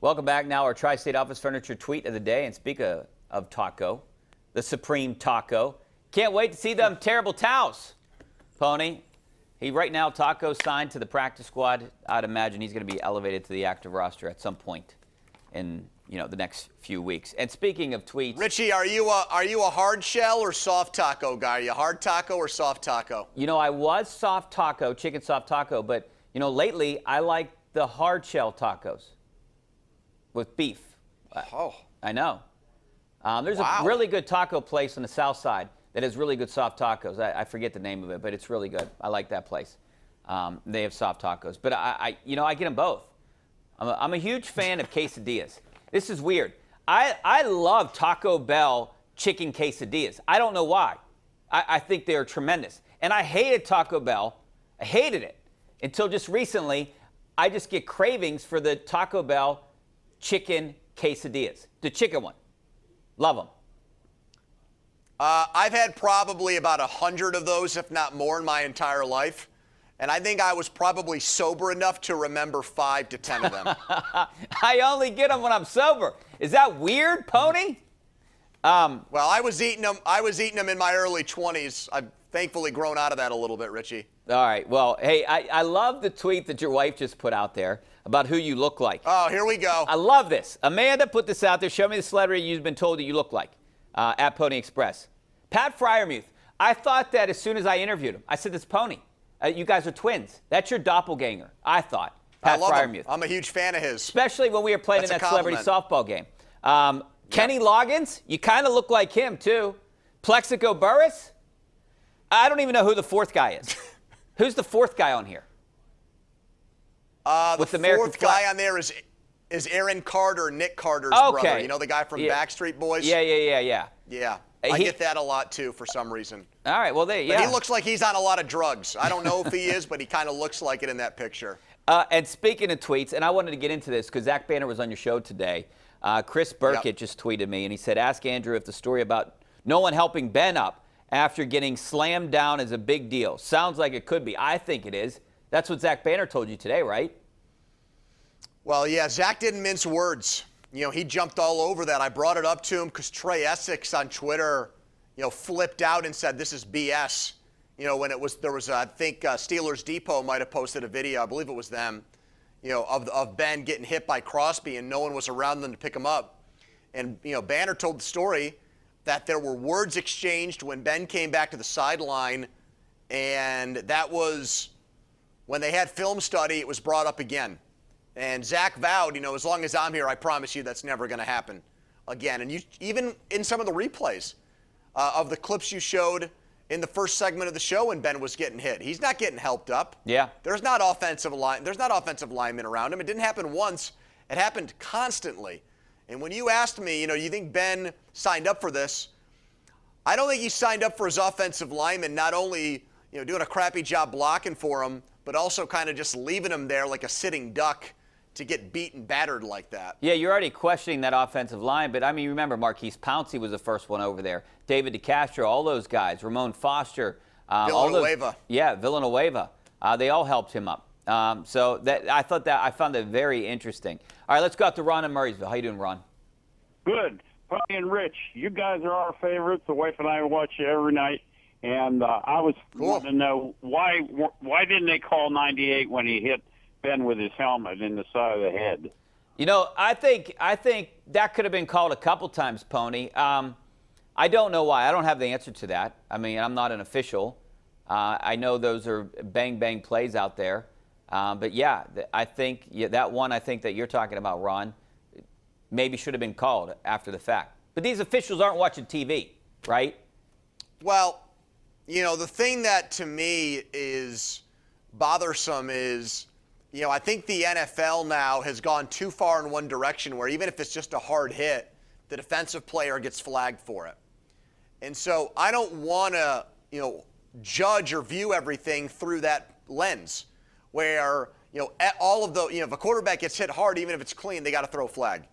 Welcome back. Now our Tri-State Office Furniture tweet of the day. And speak of taco, the supreme taco. Can't wait to see them terrible towels, Pony. Right now, Taco signed to the practice squad. I'd imagine he's going to be elevated to the active roster at some point in the next few weeks. And speaking of tweets, Richie, are you a hard shell or soft taco guy? Are you hard taco or soft taco? I was soft taco, chicken soft taco, but lately I like the hard shell tacos with beef. Oh, I know. There's a really good taco place on the south side that has really good soft tacos. I forget the name of it, but it's really good. I like that place. They have soft tacos. But I get them both. I'm a huge fan of quesadillas. This is weird. I love Taco Bell chicken quesadillas. I don't know why. I think they are tremendous. And I hated Taco Bell. I hated it until just recently. I just get cravings for the Taco Bell chicken quesadillas, the chicken one. Love them. I've had probably about 100 of those, if not more, in my entire life. And I think I was probably sober enough to remember 5 to 10 of them. I only get them when I'm sober. Is that weird, Pony? Well, I was eating them in my early 20s. I've thankfully grown out of that a little bit, Richie. All right. Well, hey, I love the tweet that your wife just put out there about who you look like. Oh, here we go. I love this. Amanda put this out there. Show me the celebrity you've been told that you look like. At Pony Express. Pat Fryermuth. I thought that as soon as I interviewed him. I said, "This Pony. You guys are twins. That's your doppelganger." I thought. Pat Fryermuth. I'm a huge fan of his. Especially when we were playing in that celebrity softball game. Kenny Loggins. You kind of look like him, too. Plexico Burress. I don't even know who the fourth guy is. Who's the fourth guy on here? The fourth guy on there is Aaron Carter, Nick Carter's brother. You know, the guy from Backstreet Boys? Yeah. Yeah. I get that a lot, too, for some reason. All right, well, But he looks like he's on a lot of drugs. I don't know if he is, but he kind of looks like it in that picture. And speaking of tweets, and I wanted to get into this because Zach Banner was on your show today. Chris Burkett just tweeted me, and he said, "Ask Andrew if the story about no one helping Ben up after getting slammed down is a big deal. Sounds like it could be." I think it is. That's what Zach Banner told you today, right? Well, yeah, Zach didn't mince words. He jumped all over that. I brought it up to him because Trey Essex on Twitter, flipped out and said this is BS. When there was I think Steelers Depot might have posted a video, I believe it was them, of Ben getting hit by Crosby and no one was around them to pick him up. And, Banner told the story that there were words exchanged when Ben came back to the sideline, and that was when they had film study, it was brought up again. And Zach vowed, as long as I'm here, I promise you that's never going to happen again. And even in some of the replays of the clips you showed in the first segment of the show when Ben was getting hit, he's not getting helped up. Yeah. There's not offensive linemen around him. It didn't happen once. It happened constantly. And when you asked me, you think Ben signed up for this? I don't think he signed up for his offensive lineman not only, doing a crappy job blocking for him, but also kind of just leaving him there like a sitting duck to get beat and battered like that. Yeah, you're already questioning that offensive line, but remember Marquise Pouncey was the first one over there. David DeCastro, all those guys, Ramon Foster. Villanueva. Villanueva. They all helped him up. So I found that very interesting. All right, let's go out to Ron in Murraysville. How you doing, Ron? Good. Pony and Rich, you guys are our favorites. The wife and I watch you every night. And I was wanting to know why didn't they call 98 when he hit Ben with his helmet in the side of the head? I think that could have been called a couple times, Pony. I don't know why. I don't have the answer to that. I'm not an official. I know those are bang plays out there. But yeah, I think that one that you're talking about, Ron, maybe should have been called after the fact. But these officials aren't watching TV, right? Well, the thing that to me is bothersome is, I think the NFL now has gone too far in one direction where even if it's just a hard hit, the defensive player gets flagged for it. And so I don't want to, judge or view everything through that lens where, all of the, if a quarterback gets hit hard, even if it's clean, they got to throw a flag.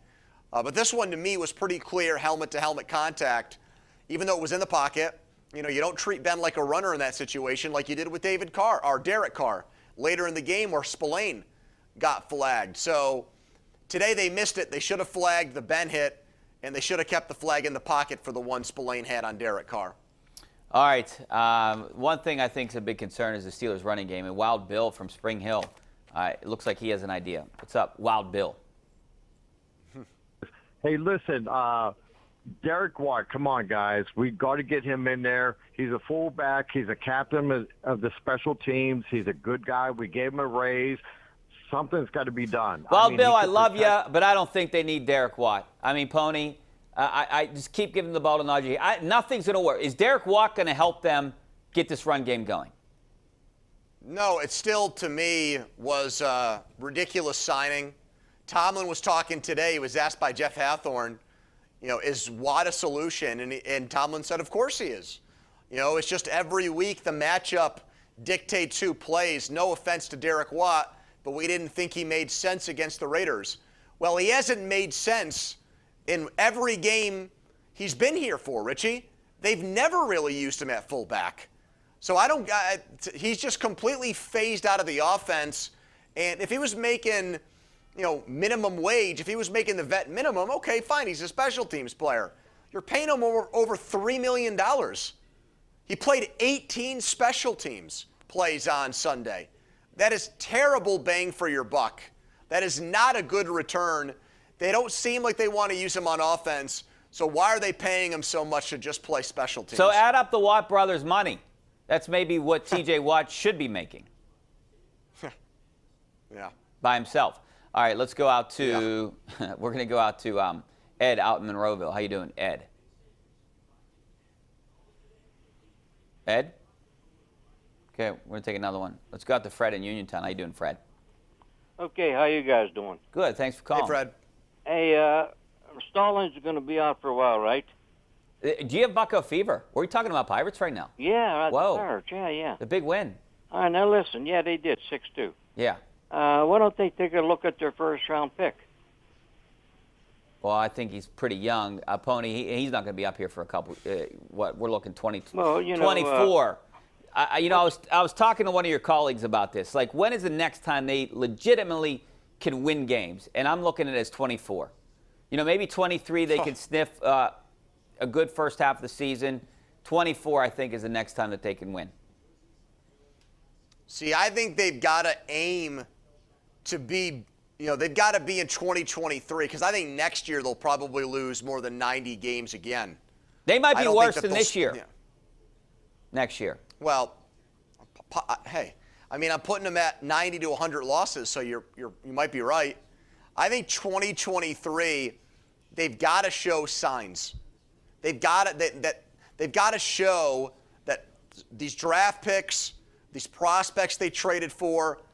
But this one to me was pretty clear helmet-to-helmet contact, even though it was in the pocket. You don't treat Ben like a runner in that situation like you did with Derek Carr later in the game where Spillane got flagged. So Today they missed it. They should have flagged the Ben hit, and they should have kept the flag in the pocket for the one Spillane had on Derek Carr. All right. One thing I think is a big concern is the Steelers' running game. And Wild Bill from Spring Hill, it looks like he has an idea. What's up, Wild Bill? Hey, listen, Derek Watt, come on, guys. We got to get him in there. He's a fullback. He's a captain of the special teams. He's a good guy. We gave him a raise. Something's got to be done. Well, Bill, I love you, but I don't think they need Derek Watt. I mean, Pony, I just keep giving the ball to Najee. Nothing's going to work. Is Derek Watt going to help them get this run game going? No, it still, to me, was a ridiculous signing. Tomlin was talking today. He was asked by Jeff Hathorn, is Watt a solution? And Tomlin said, of course he is. It's just every week the matchup dictates who plays. No offense to Derek Watt, but we didn't think he made sense against the Raiders. Well, he hasn't made sense in every game he's been here for, Richie. They've never really used him at fullback. So he's just completely phased out of the offense. And if he was making, minimum wage, if he was making the vet minimum, okay, fine, he's a special teams player. You're paying him over $3 million. He played 18 special teams plays on Sunday. That is terrible bang for your buck. That is not a good return. They don't seem like they want to use him on offense, so why are they paying him so much to just play special teams? So add up the Watt brothers' money. That's maybe what T.J. Watt should be making. Yeah. By himself. All right, let's go out to, we're going to go out to Ed out in Monroeville. How you doing, Ed? Ed? Okay, we're going to take another one. Let's go out to Fred in Uniontown. How you doing, Fred? Okay, how you guys doing? Good, thanks for calling. Hey, Fred. Hey, Stallings is going to be out for a while, right? Do you have Bucko fever? What are you talking about, Pirates right now? Yeah, Whoa. Pirates. Yeah. The big win. All right, now listen. Yeah, they did 6-2. Yeah. Why don't they take a look at their first-round pick? Well, I think he's pretty young. Pony, he's not going to be up here for a couple. We're looking 24. I was talking to one of your colleagues about this. Like, when is the next time they legitimately can win games? And I'm looking at it as 24. Maybe 23 they can sniff a good first half of the season. 24, I think, is the next time that they can win. See, I think they've got to aim to be, they've got to be in 2023 because I think next year they'll probably lose more than 90 games again. They might be worse than this year. Yeah. Next year. Well, hey, I'm putting them at 90 to 100 losses, so you might be right. I think 2023, they've got to show signs. They've got to show that these draft picks, these prospects they traded for,